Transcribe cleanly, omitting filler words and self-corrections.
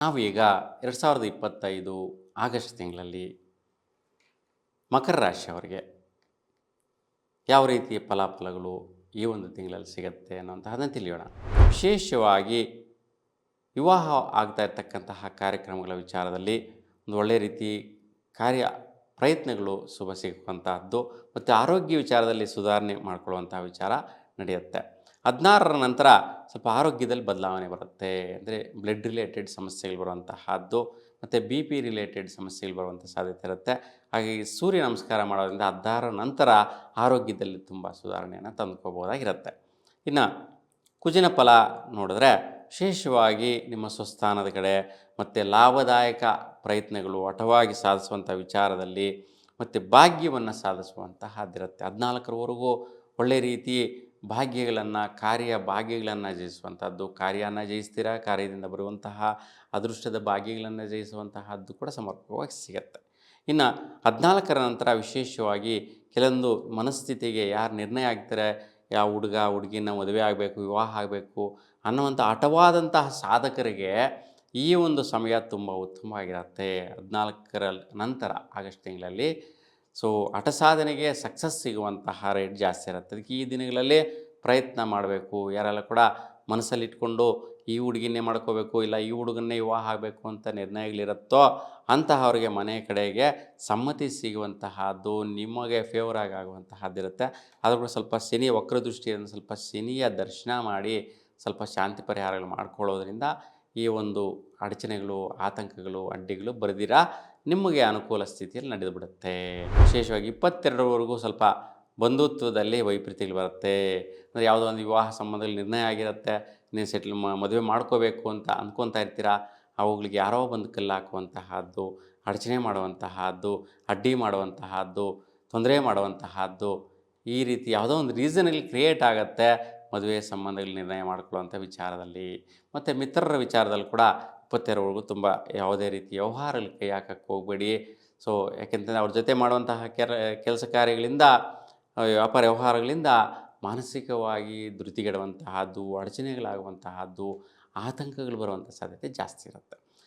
ನಾವೀಗ 2025 ಆಗಸ್ಟ್ ತಿಂಗಳಲ್ಲಿ ಮಕರ ರಾಶಿಯವರಿಗೆ ಯಾವ ರೀತಿಯ ಫಲಾಫಲಗಳು ಈ ಒಂದು ತಿಂಗಳಲ್ಲಿ ಸಿಗುತ್ತೆ ಅನ್ನೋಂತಹದ್ದನ್ನು ತಿಳಿಯೋಣ. ವಿಶೇಷವಾಗಿ ವಿವಾಹ ಆಗ್ತಾ ಇರ್ತಕ್ಕಂತಹ ಕಾರ್ಯಕ್ರಮಗಳ ವಿಚಾರದಲ್ಲಿ ಒಂದು ಒಳ್ಳೆಯ ರೀತಿ ಕಾರ್ಯ ಪ್ರಯತ್ನಗಳು ಶುಭ ಸಿಗುವಂತಹದ್ದು ಮತ್ತು ಆರೋಗ್ಯ ವಿಚಾರದಲ್ಲಿ ಸುಧಾರಣೆ ಮಾಡಿಕೊಳ್ಳುವಂತಹ ವಿಚಾರ ನಡೆಯುತ್ತೆ. 16ರ ನಂತರ ಸ್ವಲ್ಪ ಆರೋಗ್ಯದಲ್ಲಿ ಬದಲಾವಣೆ ಬರುತ್ತೆ. ಅಂದರೆ ಬ್ಲಡ್ ರಿಲೇಟೆಡ್ ಸಮಸ್ಯೆಗಳು ಬರುವಂತಹದ್ದು ಮತ್ತು ಬಿ ಪಿ ರಿಲೇಟೆಡ್ ಸಮಸ್ಯೆಗಳು ಬರುವಂಥ ಸಾಧ್ಯತೆ ಇರುತ್ತೆ. ಹಾಗಾಗಿ ಸೂರ್ಯ ನಮಸ್ಕಾರ ಮಾಡೋದ್ರಿಂದ 16ರ ನಂತರ ಆರೋಗ್ಯದಲ್ಲಿ ತುಂಬ ಸುಧಾರಣೆಯನ್ನು ತಂದುಕೋಬೋದಾಗಿರುತ್ತೆ. ಇನ್ನು ಕುಜಿನ ಫಲ ನೋಡಿದ್ರೆ ವಿಶೇಷವಾಗಿ ನಿಮ್ಮ ಸ್ವಸ್ಥಾನದ ಕಡೆ ಮತ್ತು ಲಾಭದಾಯಕ ಪ್ರಯತ್ನಗಳು ಹಠವಾಗಿ ಸಾಧಿಸುವಂಥ ವಿಚಾರದಲ್ಲಿ ಮತ್ತು ಭಾಗ್ಯವನ್ನು ಸಾಧಿಸುವಂತಹದ್ದಿರುತ್ತೆ. 14ರವರೆಗೂ ಒಳ್ಳೆಯ ರೀತಿ ಭಾಗ್ಯಗಳನ್ನು ಭಾಗ್ಯಗಳನ್ನು ಜಯಿಸುವಂಥದ್ದು, ಕಾರ್ಯನ ಜಯಿಸ್ತೀರಾ, ಕಾರ್ಯದಿಂದ ಬರುವಂತಹ ಅದೃಷ್ಟದ ಭಾಗ್ಯಗಳನ್ನು ಜಯಿಸುವಂತಹದ್ದು ಕೂಡ ಸಮರ್ಪಕವಾಗಿ ಸಿಗುತ್ತೆ. ಇನ್ನು 14ರ ನಂತರ ವಿಶೇಷವಾಗಿ ಕೆಲವೊಂದು ಮನಸ್ಥಿತಿಗೆ ಯಾರು ನಿರ್ಣಯ ಆಗ್ತಾರೆ, ಯಾವ ಹುಡುಗ ಹುಡುಗಿನ ಮದುವೆ ಆಗಬೇಕು, ವಿವಾಹ ಆಗಬೇಕು ಅನ್ನುವಂಥ ಹಠವಾದಂತಹ ಸಾಧಕರಿಗೆ ಈ ಒಂದು ಸಮಯ ತುಂಬ ಉತ್ತಮವಾಗಿರುತ್ತೆ. 14ರ ನಂತರ ಆಗಸ್ಟ್ ತಿಂಗಳಲ್ಲಿ ಹಠ ಸಾಧನೆಗೆ ಸಕ್ಸಸ್ ಸಿಗುವಂತಹ ರೇಟ್ ಜಾಸ್ತಿ ಇರುತ್ತೆ. ಅದಕ್ಕೆ ಈ ದಿನಗಳಲ್ಲಿ ಪ್ರಯತ್ನ ಮಾಡಬೇಕು. ಯಾರೆಲ್ಲ ಕೂಡ ಮನಸ್ಸಲ್ಲಿಟ್ಕೊಂಡು ಈ ಹುಡುಗಿನೇ ಮಾಡ್ಕೋಬೇಕು, ಇಲ್ಲ ಈ ಹುಡುಗನ್ನೇ ವಿವಾಹ ಆಗಬೇಕು ಅಂತ ನಿರ್ಣಯಗಳಿರುತ್ತೋ ಅಂತಹವ್ರಿಗೆ ಮನೆ ಕಡೆಗೆ ಸಮ್ಮತಿ ಸಿಗುವಂತಹದ್ದು, ನಿಮಗೆ ಫೇವರ್ ಆಗುವಂತಹದ್ದಿರುತ್ತೆ. ಆದರೂ ಕೂಡ ಸ್ವಲ್ಪ ಶನಿ ವಕ್ರದೃಷ್ಟಿಯನ್ನು ಸ್ವಲ್ಪ ಶನಿಯ ದರ್ಶನ ಮಾಡಿ ಸ್ವಲ್ಪ ಶಾಂತಿ ಪರಿಹಾರಗಳು ಮಾಡ್ಕೊಳ್ಳೋದ್ರಿಂದ ಈ ಒಂದು ಅಡಚಣೆಗಳು, ಆತಂಕಗಳು, ಅಡ್ಡಿಗಳು ಬರೆದಿರ ನಿಮಗೆ ಅನುಕೂಲ ಸ್ಥಿತಿಯಲ್ಲಿ ನಡೆದು ಬಿಡುತ್ತೆ. ವಿಶೇಷವಾಗಿ 22ರವರೆಗೂ ಸ್ವಲ್ಪ ಬಂಧುತ್ವದಲ್ಲಿ ವೈಪರೀತ್ಯಗಳು ಬರುತ್ತೆ. ಅಂದರೆ ಯಾವುದೋ ಒಂದು ವಿವಾಹ ಸಂಬಂಧದಲ್ಲಿ ನಿರ್ಣಯ ಆಗಿರುತ್ತೆ, ನೀವು ಮದುವೆ ಮಾಡ್ಕೋಬೇಕು ಅಂತ ಅಂದ್ಕೊತಾ ಇರ್ತೀರ, ಅವುಗಳಿಗೆ ಯಾರೋ ಬಂದು ಕಲ್ಲು ಹಾಕುವಂತಹದ್ದು, ಅಡಚಣೆ ಮಾಡುವಂತಹದ್ದು, ಅಡ್ಡಿ ಮಾಡುವಂತಹದ್ದು, ತೊಂದರೆ ಮಾಡುವಂತಹದ್ದು, ಈ ರೀತಿ ಯಾವುದೋ ಒಂದು ರೀಸನಲ್ಲಿ ಕ್ರಿಯೇಟ್ ಆಗುತ್ತೆ ಮದುವೆ ಸಂಬಂಧಗಳು ನಿರ್ಣಯ ಮಾಡ್ಕೊಳ್ಳುವಂಥ ವಿಚಾರದಲ್ಲಿ. ಮತ್ತು ಮಿತ್ರರ ವಿಚಾರದಲ್ಲಿ ಕೂಡ 22ರವರೆಗೂ ತುಂಬ ಯಾವುದೇ ರೀತಿ ವ್ಯವಹಾರಗಳಿಗೆ ಕೈ ಹಾಕಕ್ಕೆ ಹೋಗಬೇಡಿ. ಯಾಕೆಂತಂದರೆ ಅವ್ರ ಜೊತೆ ಮಾಡುವಂತಹ ಕೆಲಸ ಕಾರ್ಯಗಳಿಂದ, ವ್ಯಾಪಾರ ವ್ಯವಹಾರಗಳಿಂದ ಮಾನಸಿಕವಾಗಿ ಧೃತಿಗೆಡುವಂತಹದ್ದು, ಅಡಚಣೆಗಳಾಗುವಂತಹದ್ದು, ಆತಂಕಗಳು ಬರುವಂಥ ಸಾಧ್ಯತೆ ಜಾಸ್ತಿ ಇರುತ್ತೆ.